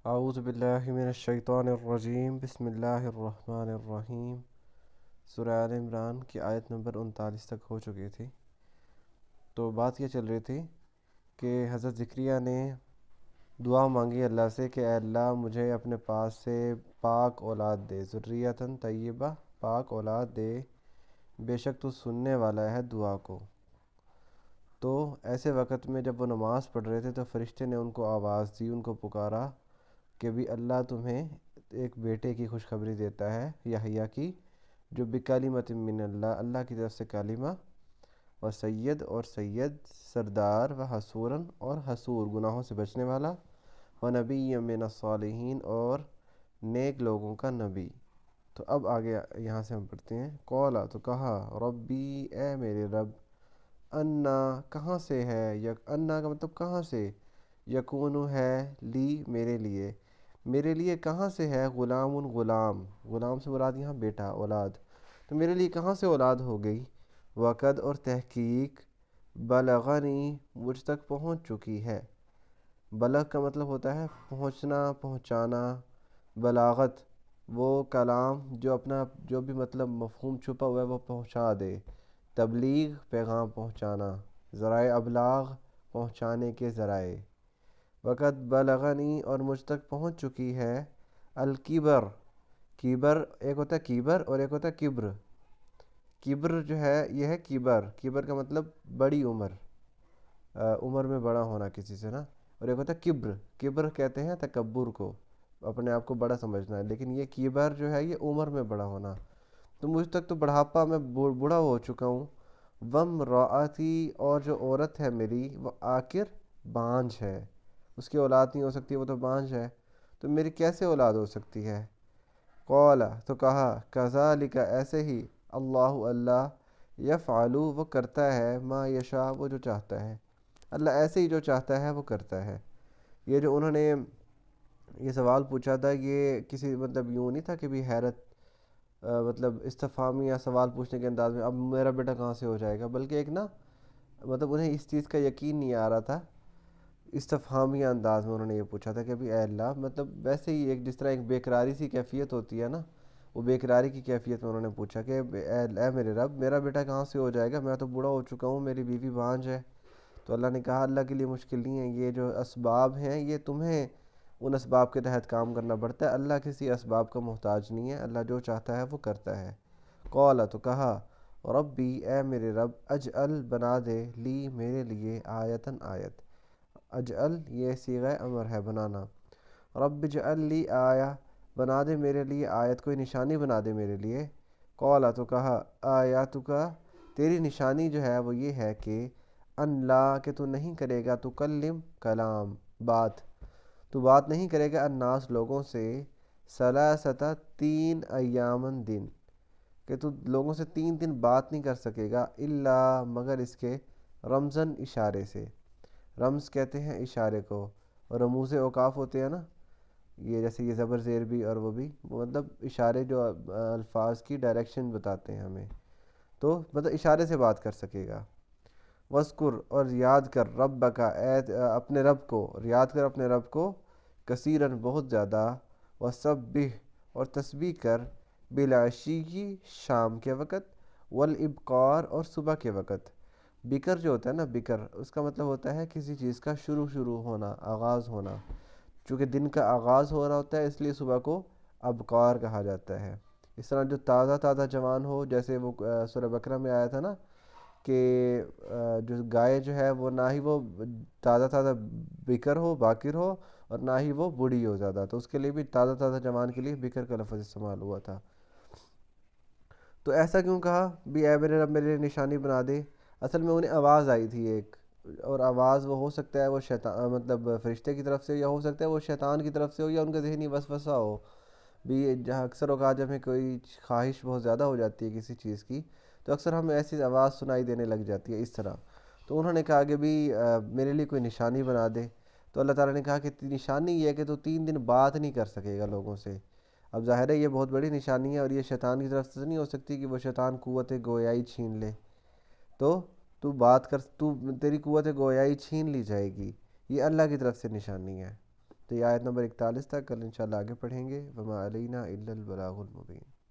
اعوذ باللہ من الشیطان الرجیم، بسم اللہ الرحمن الرحیم۔ سورہ آل عمران کی آیت نمبر 39 تک ہو چکی تھی۔ تو بات یہ چل رہی تھی کہ حضرت زکریا نے دعا مانگی اللہ سے کہ اے اللہ مجھے اپنے پاس سے پاک اولاد دے، ذریۃً طیبہ، پاک اولاد دے، بے شک تو سننے والا ہے دعا کو۔ تو ایسے وقت میں جب وہ نماز پڑھ رہے تھے تو فرشتے نے ان کو آواز دی، ان کو پکارا کہ بھی اللہ تمہیں ایک بیٹے کی خوشخبری دیتا ہے، یحییٰ کی، جو بکلمۃ من اللہ، اللہ کی طرف سے کلمہ، و سید اور سید، سردار، و حسوراً اور حسور گناہوں سے بچنے والا، و نبی من الصالحین اور نیک لوگوں کا نبی۔ تو اب آگے یہاں سے ہم پڑھتے ہیں، قولا تو کہا، ربی اے میرے رب، انا کہاں سے ہے، انا کا مطلب کہاں سے، یکون ہے لی میرے لیے کہاں سے ہے، غلام غلام سے مراد یہاں بیٹا، اولاد، تو میرے لیے کہاں سے اولاد ہو گئی، وقد اور تحقیق، بلغنی مجھ تک پہنچ چکی ہے۔ بلغ کا مطلب ہوتا ہے پہنچنا، پہنچانا، بلاغت وہ کلام جو بھی مطلب مفہوم چھپا ہوا ہے وہ پہنچا دے، تبلیغ پیغام پہنچانا، ذرائع ابلاغ پہنچانے کے ذرائع۔ وقت بلغنی اور مجھ تک پہنچ چکی ہے، الکبر، کیبر ایک ہوتا ہے کیبر اور ایک ہوتا ہے کبر۔ کبر جو ہے یہ ہے کیبر کا مطلب بڑی عمر، عمر میں بڑا ہونا کسی سے نا، اور ایک ہوتا ہے کبر کہتے ہیں تکبر کو، اپنے آپ کو بڑا سمجھنا ہے، لیکن یہ کیبر جو ہے یہ عمر میں بڑا ہونا۔ تو مجھ تک تو بڑھاپا، میں بوڑھا ہو چکا ہوں، وم راعتی اور جو عورت ہے میری وہ آخر بانجھ ہے، اس کی اولاد نہیں ہو سکتی، وہ تو بانجھ ہے، تو میری کیسے اولاد ہو سکتی ہے۔ قولا تو کہا، کذالک ایسے ہی، اللہ یفعل وہ کرتا ہے، ما یشاء وہ جو چاہتا ہے، اللہ ایسے ہی جو چاہتا ہے وہ کرتا ہے۔ یہ جو انہوں نے یہ سوال پوچھا تھا، یہ کسی مطلب یوں نہیں تھا کہ بھی حیرت، مطلب استفہامی یا سوال پوچھنے کے انداز میں اب میرا بیٹا کہاں سے ہو جائے گا، بلکہ ایک نا مطلب انہیں اس چیز کا یقین نہیں آ رہا تھا، استفہامیہ انداز میں انہوں نے یہ پوچھا تھا کہ بھی اے اللہ، مطلب ویسے ہی ایک جس طرح ایک بےقراری سی کیفیت ہوتی ہے نا، وہ بےقراری کی کیفیت میں انہوں نے پوچھا کہ اے میرے رب، میرا بیٹا کہاں سے ہو جائے گا، میں تو بوڑھا ہو چکا ہوں، میری بیوی بانجھ ہے۔ تو اللہ نے کہا اللہ کے لیے مشکل نہیں ہے، یہ جو اسباب ہیں یہ تمہیں ان اسباب کے تحت کام کرنا پڑتا ہے، اللہ کسی اسباب کا محتاج نہیں ہے، اللہ جو چاہتا ہے وہ کرتا ہے۔ قولا تو کہا، ربی اے میرے رب، اجعل بنا دے، لی میرے لیے، آیتن آیت، اجعل یہ صیغہ امر ہے بنانا، رب اجعل لی آیا بنا دے میرے لیے، آیت کوئی نشانی بنا دے میرے لیے۔ قولا تو کہا، آیاتک تیری نشانی جو ہے وہ یہ ہے کہ ان لا کہ تو نہیں کرے گا، تو کلم کلام تو بات نہیں کرے گا، الناس لوگوں سے، ثلاثۃ تین ایامن دن، کہ تو لوگوں سے 3 دن بات نہیں کر سکے گا، الا مگر اس کے، رمزن اشارے سے، رمز کہتے ہیں اشارے کو، اور رموز اوقاف ہوتے ہیں نا، یہ جیسے یہ زبر زیر بھی اور وہ بھی مطلب اشارے جو الفاظ کی ڈائریکشن بتاتے ہیں ہمیں، تو مطلب اشارے سے بات کر سکے گا۔ وذکر اور یاد کر، ربک اپنے رب کو، اور یاد کر اپنے رب کو، کثیرن بہت زیادہ، وسبح اور تسبیح کر، بالعشی شام کے وقت، والابکار اور صبح کے وقت۔ بکر جو ہوتا ہے نا، بکر اس کا مطلب ہوتا ہے کسی چیز کا شروع ہونا، آغاز ہونا، چونکہ دن کا آغاز ہو رہا ہوتا ہے اس لیے صبح کو ابکار کہا جاتا ہے۔ اس طرح جو تازہ تازہ جوان ہو، جیسے وہ سورہ بقرہ میں آیا تھا نا کہ جو گائے جو ہے وہ نہ ہی وہ تازہ تازہ بکر ہو، باکر ہو، اور نہ ہی وہ بوڑھی ہو زیادہ، تو اس کے لیے بھی تازہ تازہ جوان کے لیے بکر کا لفظ استعمال ہوا تھا۔ تو ایسا کیوں کہا بھی اے میرے رب میرے لیے نشانی بنا دے، اصل میں انہیں آواز آئی تھی ایک، اور آواز وہ ہو سکتا ہے وہ شیطان مطلب فرشتے کی طرف سے، یا ہو سکتا ہے وہ شیطان کی طرف سے ہو، یا ان کا ذہنی وسوسہ ہو بھی، جہاں اکثر اوقات جب ہمیں کوئی خواہش بہت زیادہ ہو جاتی ہے کسی چیز کی، تو اکثر ہمیں ایسی آواز سنائی دینے لگ جاتی ہے اس طرح۔ تو انہوں نے کہا کہ بھی میرے لیے کوئی نشانی بنا دے، تو اللہ تعالیٰ نے کہا کہ نشانی یہ ہے کہ تو 3 دن بات نہیں کر سکے گا لوگوں سے۔ اب ظاہر ہے یہ بہت بڑی نشانی ہے، اور یہ شیطان کی طرف سے نہیں ہو سکتی کہ وہ شیطان قوت گویائی چھین لے، تو بات کر، تیری قوت گویائی چھین لی جائے گی، یہ اللہ کی طرف سے نشانی ہے۔ تو یہ آیت نمبر 41 تک کل انشاءاللہ آگے پڑھیں گے. وما علینا الا البلاغ المبین.